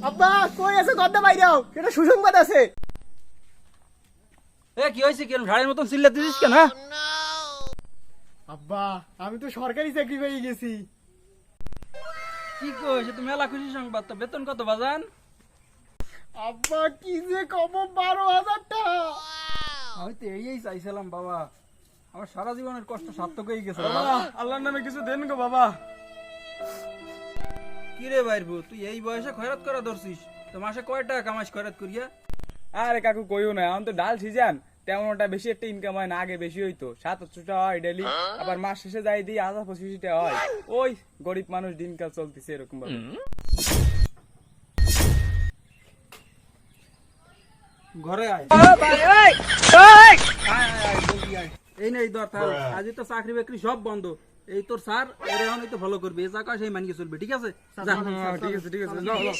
আব্বা কই আছে গদ্দা বাইরাও, এটা সুসংবাদ আছে। এ কি হয়েছে, কেন ঘাড়ের মতন চিল্লাতে দিস কেন? আব্বা আমি তো সরকারি চাকরি পেয়ে গেছি। কি কইছে তুমি? মেলা খুশি সংবাদ তো। বেতন কত বাজান? আব্বা কি যে কব, 12,000 টাকা। আমি তো এই চাইছিলাম বাবা, আমার সারা জীবনের কষ্ট সার্থক হয়ে গেছে বাবা। আল্লাহর নামে কিছু দেন গো বাবা। কি রে বাইরবু, তুই এই বয়সে খয়রাত করা ধরছিস? তো মাসে কয় টাকা কামাইস খয়রাত করিয়া? আরে কাকু কইও না, এখন তো ডাল সিজন, তেমন ওটা বেশি একটা ইনকাম হয় না। আগে বেশি হইতো, 700 টাকা হয় ডেলি, আবার মাস শেষে যাই দিই 25 টাকা হয়। ওই গরিব মানুষ দিনকাল চলতেছে এরকম ভাবে। ঘরে আয়। আয়, আয়, জলদি আয়। এই নে এই ধর থাল। আজই তো চাকরি বাকরি সব বন্ধ। এই তোর স্যার এর এখন তো ফলো করবে, এই জায়গা সেই মানিয়ে চলবে, ঠিক আছে? যা। ঠিক আছে, নাও, নাও।